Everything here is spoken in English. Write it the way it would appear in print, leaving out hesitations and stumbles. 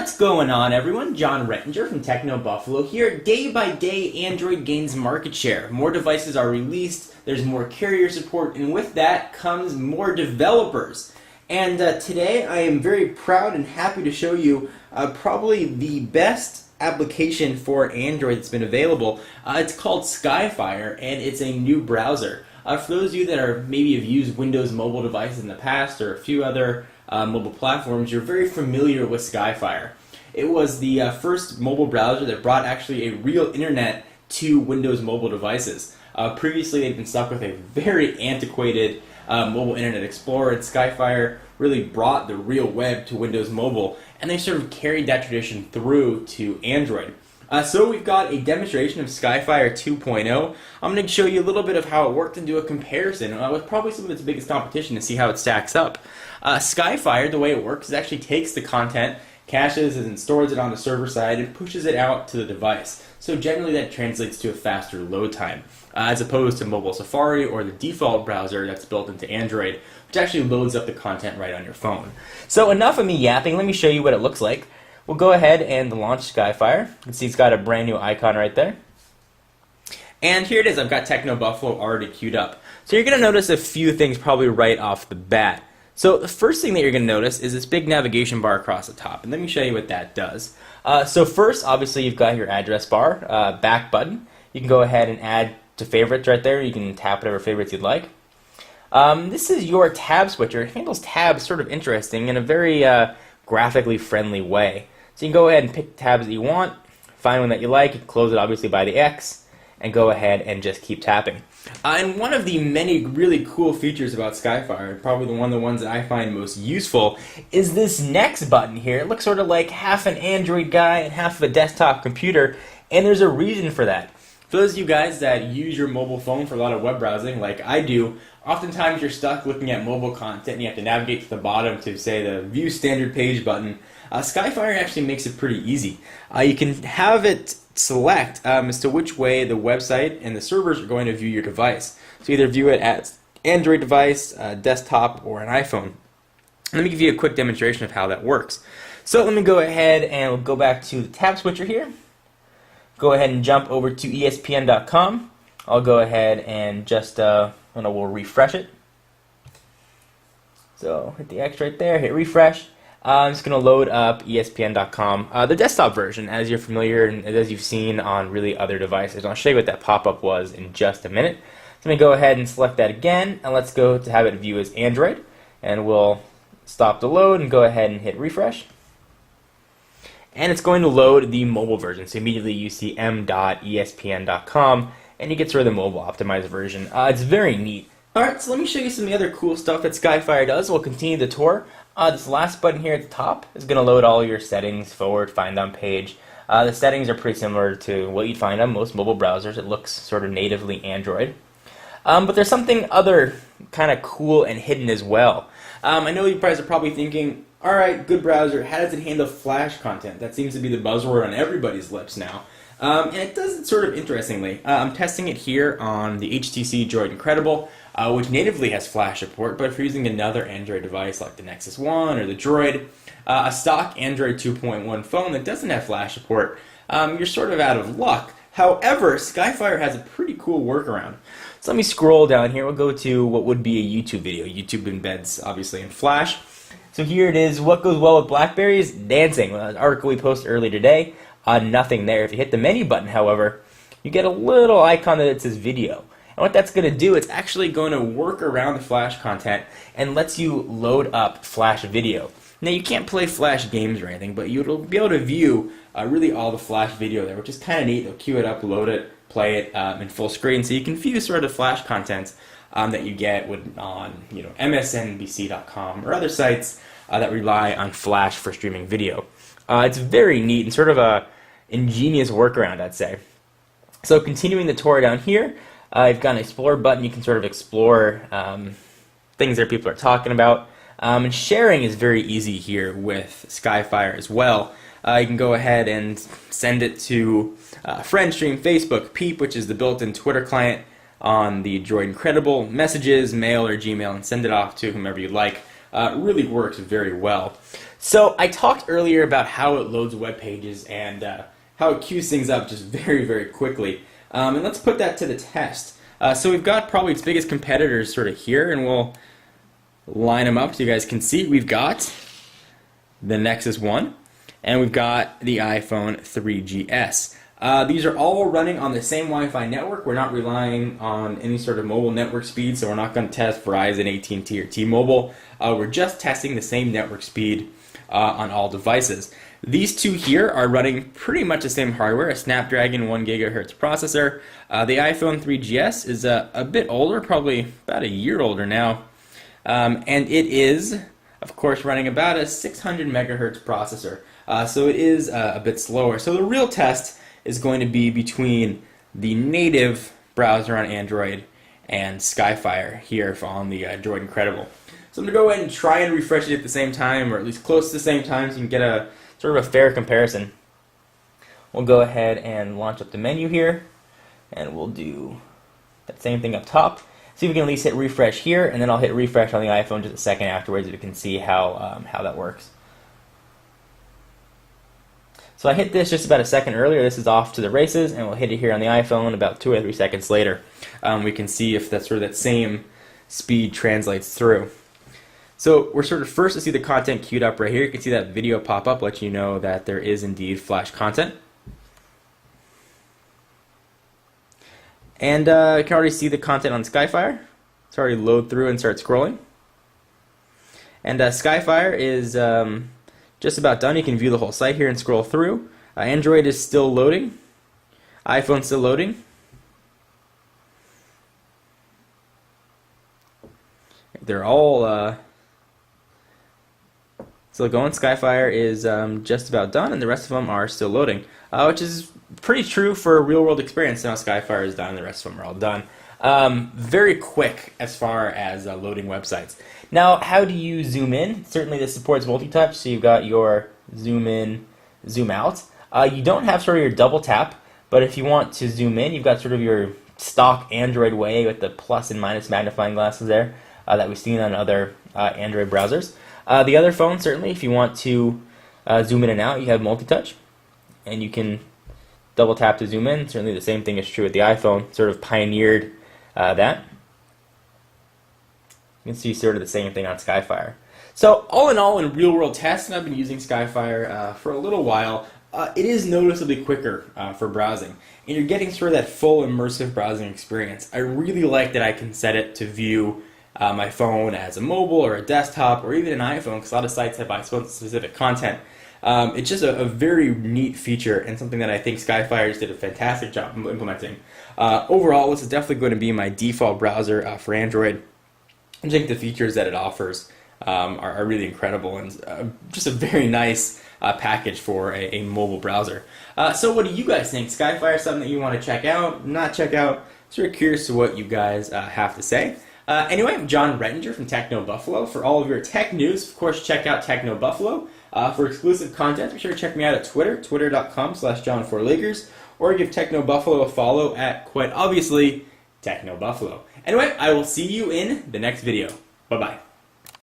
What's going on, everyone? John Rettinger from Techno Buffalo here. Day by day, Android gains market share. More devices are released, there's more carrier support, and with that comes more developers. And today I am very proud and happy to show you probably the best application for Android that's been available. It's called Skyfire, and it's a new browser. For those of you that are maybe have used Windows mobile devices in the past or a few other mobile platforms, you're very familiar with Skyfire. It was the first mobile browser that brought actually a real internet to Windows mobile devices. Previously, they'd been stuck with a very antiquated mobile Internet Explorer, and Skyfire really brought the real web to Windows Mobile, and they sort of carried that tradition through to Android. So we've got a demonstration of Skyfire 2.0. I'm going to show you a little bit of how it worked and do a comparison with probably some of its biggest competition to see how it stacks up. Skyfire, the way it works, is actually takes the content, caches it, and stores it on the server side, and pushes it out to the device. So generally that translates to a faster load time, as opposed to mobile Safari or the default browser that's built into Android, which actually loads up the content right on your phone. So enough of me yapping, let me show you what it looks like. We'll go ahead and launch Skyfire. You can see it's got a brand new icon right there. And here it is. I've got Techno Buffalo already queued up. So you're going to notice a few things probably right off the bat. So the first thing that you're going to notice is this big navigation bar across the top. And let me show you what that does. So first, obviously, you've got your address bar, back button. You can go ahead and add to favorites right there. You can tap whatever favorites you'd like. This is your tab switcher. It handles tabs sort of interesting in a very graphically friendly way. So you can go ahead and pick tabs that you want, find one that you like, close it obviously by the X, and go ahead and just keep tapping. And one of the many really cool features about Skyfire, probably one of the ones that I find most useful, is this next button here. It looks sort of like half an Android guy and half of a desktop computer, and there's a reason for that. For those of you guys that use your mobile phone for a lot of web browsing, like I do, oftentimes you're stuck looking at mobile content and you have to navigate to the bottom to, say, the View Standard Page button. Skyfire actually makes it pretty easy. You can have it select as to which way the website and the servers are going to view your device. So either view it as Android device, desktop, or an iPhone. Let me give you a quick demonstration of how that works. So let me go ahead and we'll go back to the tab switcher here. Go ahead and jump over to ESPN.com. I'll go ahead and just we'll refresh it. So hit the X right there, hit refresh. I'm just going to load up ESPN.com, the desktop version, as you're familiar and as you've seen on really other devices. I'll show you what that pop-up was in just a minute. So let me go ahead and select that again, and let's go to have it view as Android. And we'll stop the load and go ahead and hit refresh. And it's going to load the mobile version. So immediately you see m.espn.com, and you get sort of the mobile optimized version. It's very neat. Alright, so let me show you some of the other cool stuff that Skyfire does. We'll continue the tour. This last button here at the top is going to load all your settings, forward, find on page. The settings are pretty similar to what you'd find on most mobile browsers. It looks sort of natively Android. But there's something other kind of cool and hidden as well. I know you guys are probably thinking, alright, good browser, how does it handle Flash content? That seems to be the buzzword on everybody's lips now. And it does it sort of interestingly. I'm testing it here on the HTC Droid Incredible, which natively has Flash support, but if you're using another Android device like the Nexus 1 or the Droid, a stock Android 2.1 phone that doesn't have Flash support, you're sort of out of luck. However, Skyfire has a pretty cool workaround. So let me scroll down here. We'll go to what would be a YouTube video. YouTube embeds, obviously, in Flash. So here it is. What goes well with BlackBerries? Dancing. An article we posted earlier today. Nothing there. If you hit the menu button, however, you get a little icon that says video. And what that's going to do, it's actually going to work around the Flash content and lets you load up Flash video. Now, you can't play Flash games or anything, but you'll be able to view really all the Flash video there, which is kind of neat. They'll queue it up, load it, play it in full screen, so you can view sort of Flash content that you get on MSNBC.com or other sites that rely on Flash for streaming video. It's very neat and sort of a ingenious workaround, I'd say. So continuing the tour down here, you've got an Explore button. You can sort of explore things that people are talking about. And sharing is very easy here with Skyfire as well. You can go ahead and send it to friend stream, Facebook, Peep, which is the built-in Twitter client on the Droid Incredible, Messages, Mail, or Gmail, and send it off to whomever you'd like. really works very well. So I talked earlier about how it loads web pages and how it queues things up just very, very quickly. And let's put that to the test. So we've got probably its biggest competitors sort of here, and we'll line them up so you guys can see. We've got the Nexus 1, and we've got the iPhone 3GS. These are all running on the same Wi-Fi network. We're not relying on any sort of mobile network speed, so we're not going to test Verizon, AT&T, or T-Mobile. We're just testing the same network speed on all devices. These two here are running pretty much the same hardware, a Snapdragon 1 GHz processor. The iPhone 3GS is a bit older, probably about a year older now, and it is, of course, running about a 600 megahertz processor. So it is a bit slower. So the real test is going to be between the native browser on Android and Skyfire here on the Droid Incredible. So I'm going to go ahead and try and refresh it at the same time, or at least close to the same time, so you can get a sort of a fair comparison. We'll go ahead and launch up the menu here, and we'll do that same thing up top. See if we can at least hit refresh here, and then I'll hit refresh on the iPhone just a second afterwards so we can see how that works. So I hit this just about a second earlier. This is off to the races, and we'll hit it here on the iPhone about 2 or 3 seconds later. We can see if that sort of that same speed translates through. So we're sort of first to see the content queued up right here. You can see that video pop up, let you know that there is indeed flash content. And you can already see the content on Skyfire. It's already load through and start scrolling. And Skyfire is just about done. You can view the whole site here and scroll through. Android is still loading. iPhone's still loading. They're all still going. Skyfire is just about done, and the rest of them are still loading, which is pretty true for a real-world experience. Now Skyfire is done, and the rest of them are all done. Very quick as far as loading websites. Now, how do you zoom in? Certainly this supports multi-touch, so you've got your zoom in, zoom out. You don't have sort of your double tap, but if you want to zoom in, you've got sort of your stock Android way with the plus and minus magnifying glasses there that we've seen on other Android browsers. The other phone, certainly, if you want to zoom in and out, you have multi-touch, and you can double tap to zoom in. Certainly the same thing is true with the iPhone, sort of pioneered that. You can see sort of the same thing on Skyfire. So all in real world tests, and I've been using Skyfire for a little while, it is noticeably quicker for browsing. And you're getting sort of that full immersive browsing experience. I really like that I can set it to view my phone as a mobile or a desktop or even an iPhone, because a lot of sites have iPhone-specific content. It's just a very neat feature and something that I think Skyfire just did a fantastic job implementing. Overall, this is definitely going to be my default browser for Android. I think the features that it offers are really incredible and just a very nice package for a mobile browser. So what do you guys think? Skyfire is something that you want to check out, not check out? Sort of curious to what you guys have to say. Anyway, I'm John Rettinger from Techno Buffalo. For all of your tech news, of course, check out Techno Buffalo. For exclusive content, be sure to check me out at Twitter, twitter.com/John4Lakers, or give Techno Buffalo a follow at, quite obviously, Techno Buffalo. Anyway, I will see you in the next video. Bye-bye.